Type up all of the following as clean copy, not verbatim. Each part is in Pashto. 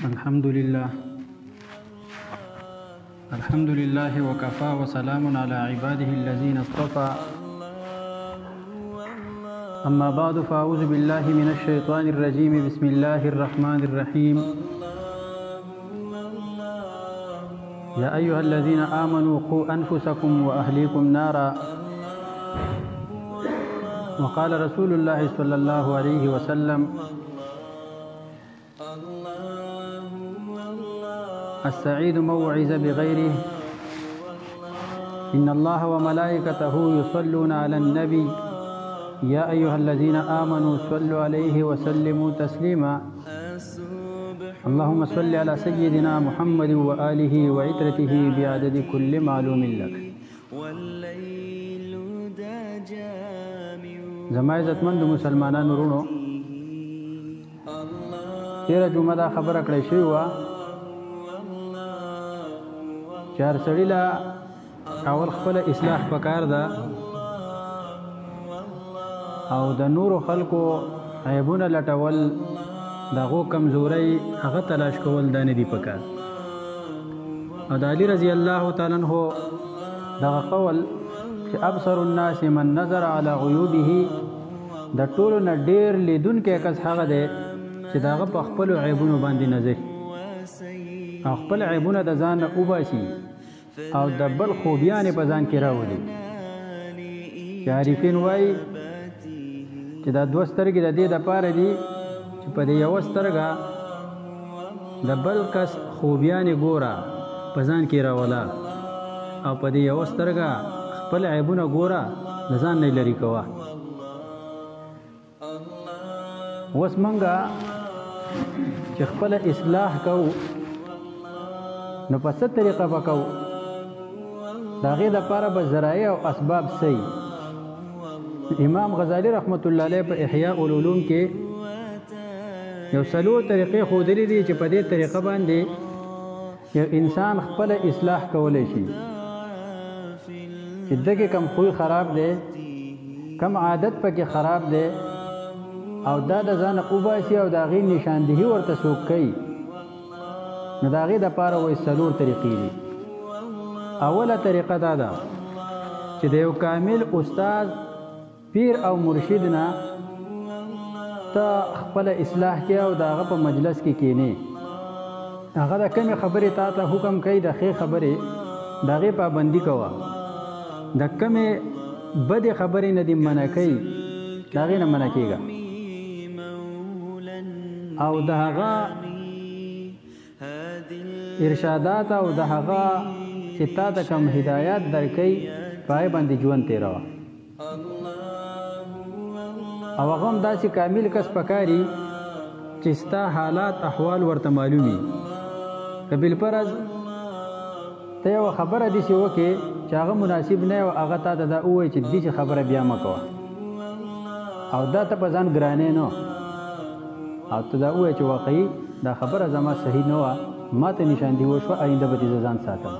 الحمد لله وكفى وسلام على عباده الذين اصطفى أما بعد فأعوذ بالله من الشيطان الرجيم بسم الله الرحمن الرحيم يا أيها الذين آمنوا قوا أنفسكم وأهليكم نارا وقال رسول الله صلى الله عليه وسلم السعيد من وعظ بغيره إن الله وملائكته يصلون على النبي يا أيها الذين آمنوا صلوا عليه وسلموا تسليما اللهم صل على سيدنا محمد وآله وعترته بعدد كل معلوم لك. زما عزتمند مسلمانانو ورونو، تیره جمعه دا خبره کړی شوې وه چې هر سړي له اول خپله اصلاح پکار ده او د نورو خلکو عیبونه لټول، د هغو کمزورۍ هغه تلاش کول دا نه دي پکار. او د علي رضی الله تعالی عنه دغه قول چې ابصر الناس من نظر على عیوبه، د ټولو نه ډېر لیدونکی کس هغه دی چې د هغه په خپلو عیبونو باندې نظر او خپل عیبونه د ځان نه وباسي او د بل خوبیانې په ځان کې راولي. چې عارفین وایي چې دا دوه سترګې د دې دپاره دي چې په دې یوه سترګه د بل کس خوبیانې ګوره په ځان کې راوله او په دې یوه سترګه خپل عیبونه ګوره د ځان نه لرې کوه. اوس موږ چې خپله اصلاح کوو نو په څه طریقه به کوو؟ د هغې دپاره به ذرایع او اسباب صحیح. امام غزالی رحمت الله علیه په احیاء العلوم کې یو څلور طریقې ښودلې دي چې په دې طریقه باندې یو انسان خپله اصلاح کولی شي چې دغه کم خوی خراب دی، کم عادت پکې خراب دی او دا د ځانه وباسي او د هغې نشاندهي ورته څوک کوي، نو د هغې دپاره وایي څلور طریقې دي. اوله طریقه دا ده چې د یو کامل استاد، پیر او مرشد نه ته خپله اصلاح کې او د هغه په مجلس کې کینې، هغه د کمې خبرې تا ته حکم کوي، د ښې خبرې د هغې پابندي کوه، د کمې بدې خبرې نه دې منع کوي د هغې نه منع کېږه او د هغه ارشادات او د هغه چې تا ته کوم هدایات درکوي په هغې باندې ژوند تېروه. او هغه هم داسې کامل کس پکاري چې ستا حالات احوال ورته معلومي. که بالفرض ته یوه خبره داسې وکړې چې هغه مناسب نه او هغه تا ته دا ووایي چې داسې خبره بیا مه کوه او دا ته په ځان ګرانې نه او ته دا ووایې چې واقعي دا خبره زما صحیح نه وه، ما ته نشاندهي وشوه، آینده به دې زه ځان ساتم.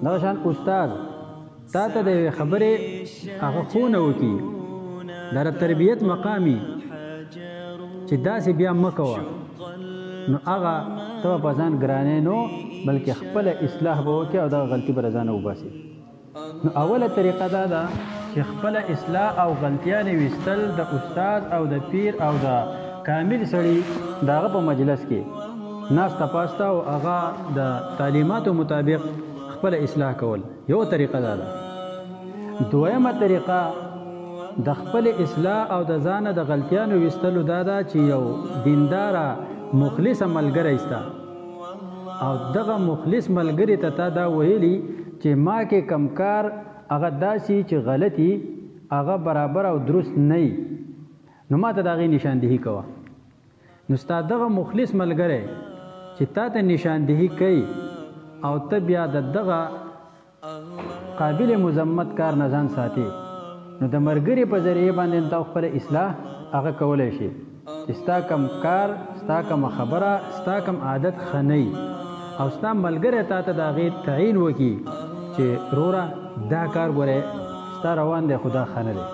دغه شان استاد تا ته د یوې خبرې هغه ښوونه وکړي، دا د تربیت مقامي چې داسې بیا مه کوه، نو هغه ته به په ځان ګرانې نو بلکې خپله اصلاح به وکړې او دغه غلطي به له ځانه وباسي. نو اوله طریقه دا ده چې خپله اصلاح او غلطیانې ویستل د استاد او د پیر او د کامل سړي د هغه په مجلس کې ناسته پاسته او هغه د تعلیماتو مطابق خپله اصلاح کول، یو طریقه دا ده. دویمه طریقه د خپل اصلاح او د ځانه د غلطیانو ویستلو دا ده چې یو دینداره مخلصه ملګری سته او دغه مخلص ملګري ته تا دا ویلي چې ما کې کم کار هغه داسې چې غلطي هغه برابر او درست نه وي، نو ما ته د هغې نشاندهي کوه. نو ستا دغه مخلص ملګری چې تا ته نشاندهي کوي او ته بیا د دغه قابل مذمت کار نه ځان ساتي، نو د ملګري په ذریعې باندې تا خپله اصلاح هغه کولی شي چې ستا کم کار، ستا کومه خبره، ستا کم عادت ښه نه وي او ستا ملګری تا ته د هغې تعین وکړي چې وروره دا کار ګورې ستا روان دی خو دا ښه نه دی،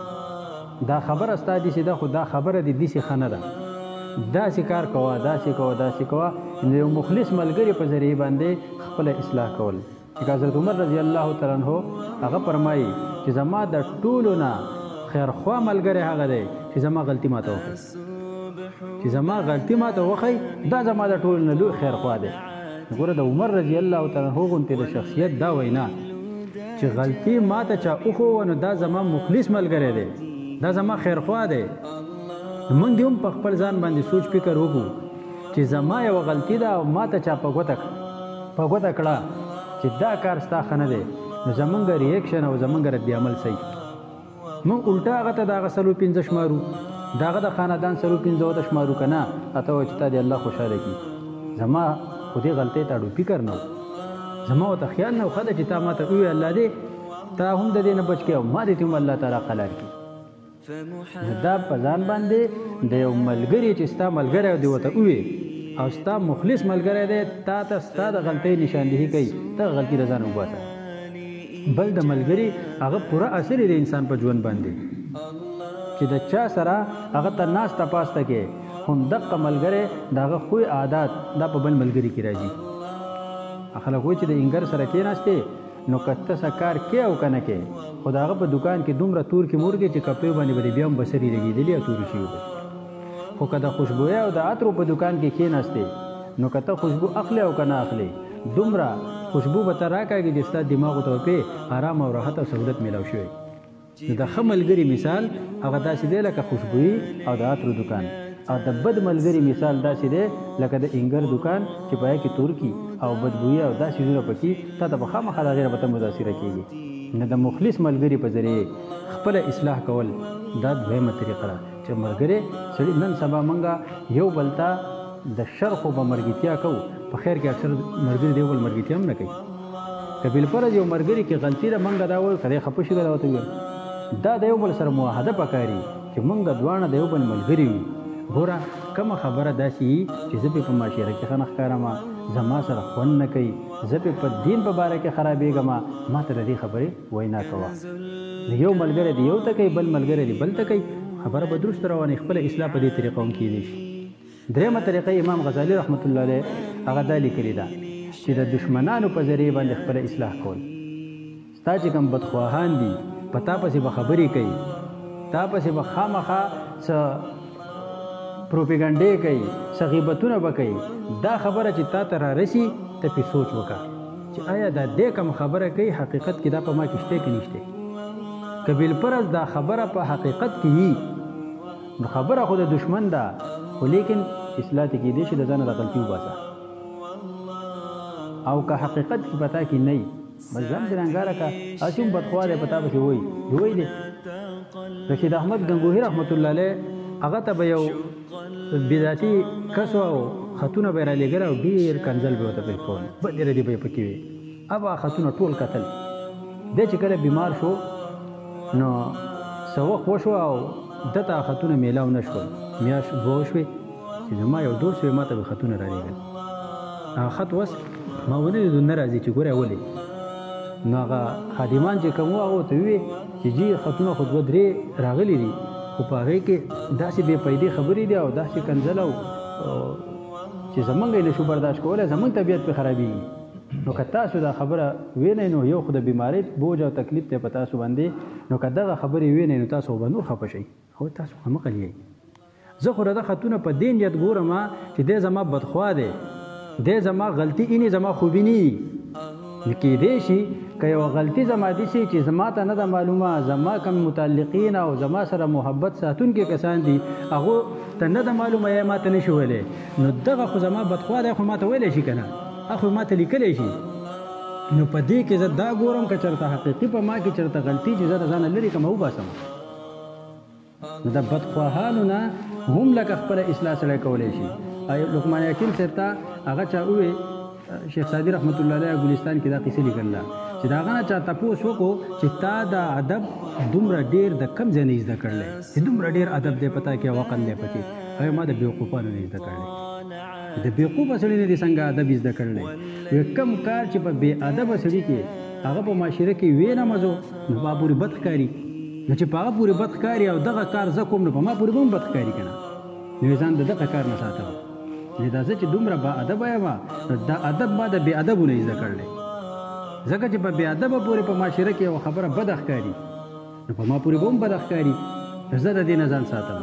دا خبره ستا داسې ده خو دا خبره دې داسې ښه نه ده، داسې کار کوه داسې کوه د یو مخلص ملګري په ذریعه باندې خپل اصلاح کول. چې حضرت عمر رضی الله تعالی عنہ هغه فرمایي چې زما د ټولو نه خیرخوا ملګری هغه دی چې زما غلطي ماته وکړي، چې زما غلطي ماته وښي، دا زما د ټولو نه لوی خیرخوا دی. ګوره د عمر رضی الله تعالی عنہ غوندې د شخصیت دا وینا چې غلطي ماته چا وښوه نو دا زما مخلص ملګری دی، دا زما خیرخوا دی. موږ دې هم په خپل ځان باندې سوچ فکر وکړو چې زما یوه غلطي ده او ماته چا په ګوته کړه چې دا کار ستا ښه نه دی، نو زمونږ ریاکشن او زمونږ رد عمل صحیح. موږ الټا هغه ته د هغه 15 شمارو، د هغه د خاندان 15 شمارو که نه اته وایي چې تا دې الله خوشحاله کړي. زما خو دې غلطۍ ته اډو فکر نه و، زما ورته خیال نه و ښه ده چې تا ماته ووایي الله دې تا هم د دې نه بچ کړي او ما دې ته هم الله تعالی قلار کړي. دا په ځان باندې د یو ملګري چې ستا ملګری دی ورته ووایي او ستا مخلص ملګری دی تا ته ستا د غلطۍ نشاندهي کوي، ته غلطي د ځان وباسه. بل د ملګري هغه پوره اثر دی انسان په ژوند باندې چې د چا سره هغه ته ناسته پاسته کې همدغه ملګری د هغه خوی عادات دا په بل ملګري کې راځي. خلک وایي چې د انګر سره کېناستې نو که ته څه کار کې او که نه کې، خو د هغه په دوکان کې دومره تور کې مور کې چې کپړې باندې به بیا هم بسرې لګېدلي او تورې شوي به. خو که د خوشبویه او د عطرو په دوکان کې کېناستې نو که ته خوشبو اخلې او که نه اخلې، دومره خوشبو به ته راکاږي چې ستا دماغو ته به آرام او راحت او سهولت میلاو شوی. نو د ښه ملګري مثال هغه داسې دی لکه خوشبویي او د عطرو دوکان، او د بد ملګري مثال داسې دی لکه د انګر دوکان چې په هغې کې تورکي او بدبویي او داسې څیزونه پکې تا ته به خامخا د هغې نه به ته متاثره کېږي. نو د مخلص ملګري په ذریعې خپله اصلاح کول دا دویمه طریقه ده چې ملګری سړي نن سبا موږ یو بل ته د شر خو به مرګتیا کوو، په خیر کې اکثر ملګري د یو بل مرګتیا هم نه کوي. که بالفرض یو ملګري کې غلطي ده موږ دا وایو که دی خفه شي دا ورته ووایو، دا د یو بل سره معاهده پکاري چې موږ دواړه د یو بل ملګري وي. ګوره کومه خبره داسې وي چې زه پې په معاشره کې ښه نه ښکارم، زما سره خوند نه کوي، زه پې په دین په باره کې خرابېږم، ما ته د دې خبرې وینا کوه. یو ملګری دی یو ته کوي، بل ملګری دی بل ته کوي، خبره به درست روانه. خپله اصلاح په دې طریقه هم کیدی شي. درېیمه طریقه امام غزالي رحمت الله علیه هغه دا لیکلې ده چې د دشمنانو په ذریعې باندې خپله اصلاح کول. ستا چې کوم بدخواهان دي په تا پسې به خبرې کوي، تا پسې به خامخا څه پروپیګنډې کوي، څه غیبتونه به کوي، دا خبره چې تا ته رارسي ته پې سوچ وکړه چې آیا دا دې کوم خبره کوي حقیقت کې دا په ما کې شته که نشته. که بالفرض دا خبره په حقیقت کې وي نو خبره خو د دشمن ده، خو لیکن اصلاح ته کېدی شي د ځانه د غلطي وباسه. او که حقیقت کې پتا کې نه وي بس ځان دې رنګاره کړه، هسې هم بدخوا دی په تا پسې وایي دی. رشید احمد ګنګوهي رحمت الله علیه هغه ته به یو بدعتي کس او خطونه به یې رالېږل او ډېر کنځل به ورته پرې کول، بدې ردې به یې پکې وي. هغه خطونه ټول کتل. دی چې کله بیمار شو نو څه وخت وشو او ده ته خطونه میلاو نه شول، میاشت دوه وشوې چې زما یو دوست وی ما ته به خطونه رالېږل. هغه خط وس ما ونه لیدو نه راځي چې ګوره ولې. نو هغه خادمان چې کوم وو هغه ورته وویې چې جي خطونه خو دوه درې راغلي دي خو په هغې کې داسې بې فایدې خبرې دي او داسې کنځل او چې زمونږ یې نشو برداشت کولی، زمونږ طبیعت پې خرابېږي. نو که تاسو دا خبره وینئ نو یو خو د بیمارۍ بوج او تکلیف دی په تاسو باندې، نو که دغه خبرې وینئ نو تاسو به نور خفه شئ. خو تاسو همغه یئ. زه خو د خطونه په دې نیت ګورم چې دی زما بدخوا دی، دی زما غلطي اینې زما خوبي نه وي. نو کېدی شي که یوه غلطي زما دي شي چې زما ته نه ده معلومه، زما کوم متعلقین او زما سره محبت ساتونکي کسان دي هغو ته نه ده معلومه یا ما ته نه شي ویلی، نو دغه خو زما بدخوا دی خو ما ته ویلی شي که نه، هغه ما ته لیکلی شي. نو په دې کې زه دا ګورم که چېرته حقیقي په ما کې چېرته غلطي چې زه د ځانه لرې کړم وباسم. نو د بدخواهانو نه هم لکه خپله اصلاح سړی کولی شي. لقمان حکیم صاحب ته هغه چا ووی، شیخ سعدي رحمت الله علیه ګلستان کې دا قصه لیکله چې د هغه نه چا تپوس وکړو چې تا دا ادب دومره ډېر د کم ځای نه زده کړلی چې دومره ډېر ادب دی پتا کې او عقل دی پکې. هغه ما د بېوقوفانو نه زده کړلی، د بېوقوفه سړي نه دي څنګه ادب زده کړلی. کم کار چې په بې ادبه سړي کې هغه په معاشره کې وی نه مزو نو ما پورې بد ښکاري، نو چې په هغه پورې بد ښکاري او دغه کار زه کوم نو په ما پورې به هم بد ښکاري که نه. نو ځان د دغه کار نه ساتم. دا زه چې دومره با ادبه یم دا ادب ما د بې ادبو نه زده کړلی، ځکه چې په بې ادبه پورې په معاشره کې یوه خبره بده ښکاري نو په ما پورې به هم بده ښکاري. زه د دې نه ځان ساتم.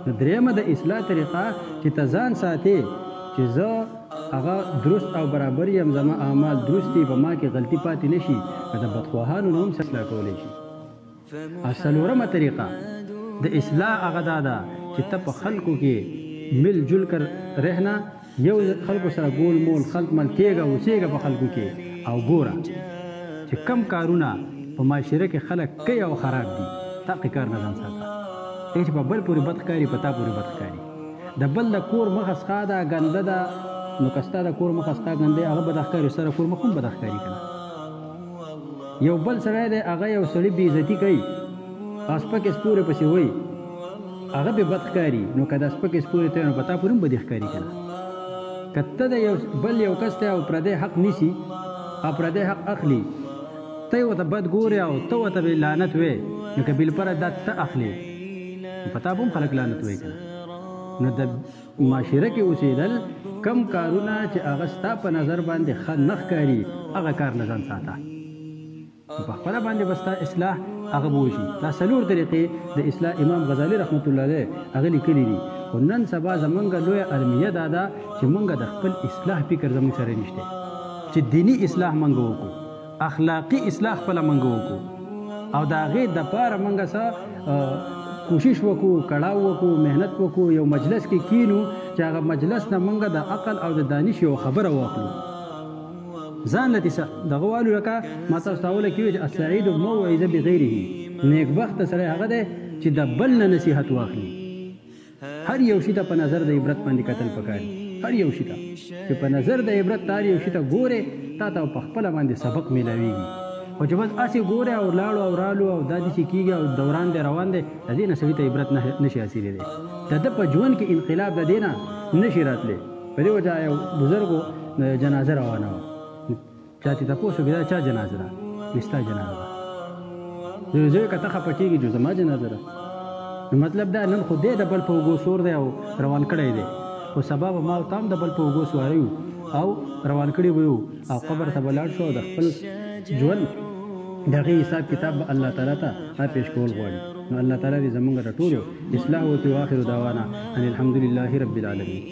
نو درېیمه د اصلاح طریقه چې ته ځان ساتې چې زه هغه درست او برابر یم، زما اعمال درست دي، په ما کې غلطي پاتې نه شي، د بدخواهانو نه هم اصلاح کولی شي. او څلورمه طریقه د اصلاح هغه دا ده چې ته په خلکو کې مل جل کر رهنا، یو خلکو سره ګول مول خلق مل کېږه اوسېږه په خلکو کې، او ګوره چې کم کارونه په معاشره کې خلک کوي او خراب دي دغه کار نه ځان ساته. چې په بل پورې بد ښکاري په تا پورې بد ښکاري. د بل د کور مخه څخه ده ګنده ده نو که ستا د کور مخه څخه ګنده هغه بد ښکاري، سره کور مخ هم بد ښکاري که نه. یو بل سړی دی هغه یو سړي بې عزتي کوي، سپکې سپورې پسې وایي، هغه به بد ښکاري، نو که دا سپکې سپورې ته نو په تا پورې هم بدې ښکاري که نه. که ته د یو بل یو کس ته او پردی حق نیسي او پردی حق اخلي، ته یې ورته بد ګورې او ته ورته لعنت وې، نو که بالفرض دا ته اخلي په تا به هم خلک لعنت وایي که نه. نو د معاشره کې اوسېدل کم کارونه چې هغه ستا په نظر باندې ښه نه ښکاري هغه کار نه ځان ساته. په خپله باندې به ستا اصلاح هغه به وشي. دا څلور طریقې د اصلاح امام غزالي رحمت الله علیه هغه لیکلي دي. خو نن سبا زمونږ لویه المیه دا ده چې مونږ د خپل اصلاح فکر زمونږ سره نشته، چې دیني اصلاح مونږ وکړو، اخلاقي اصلاح خپله مونږ وکړو، او د هغې دپاره مونږ څه کوشش وکړو، کړاو وکړو، محنت وکړو، یو مجلس کې کینو چې هغه مجلس نه مونږ د عقل او د دانش یو خبره واخلو. ځان له دغه والو لکه ما تاسو ته اوله کې ویل چې السعید موعظه بغیره، نیکبخته سړی هغه دی چې د بل نه نصیحت واخلي. هر یو شي ته په نظر د عبرت باندې کتل پکار دي، هر یو شي ته چې په نظر د عبرت هر یو شي ته ګورې تا ته په خپله باندې سبق میلاویږي. خو چې بس هسې ګورې او لاړو او رالو او دا داسې کېږي او دوران دی روان دی، د دې نه سړي ته عبرت نشي حاصلې دی. د ده په ژوند کې انقلاب د دې نه نشي راتلی. په دې وجه یو بزرګو جنازه روانه وه، چا چې تپوس وکړي دا چا جنازه ده؟ ستا جنازه ده. زه که ته خفه کېږي چې زما جنازه ده، نو مطلب دا نن خو دی د بل په اوږو سور دی او روان کړی دی، خو سبا به ما او تا هم د بل په اوږو سواری یو او روان کړي به یو او قبر ته به لاړ شو او د خپل ژوند د هغې حساب کتاب به الله تعالی ته پیش کول غواړي. نو الله تعالی دې زموږ د ټولو اصلاح وکړي. واخر دعوانا ان الحمد لله رب العالمین.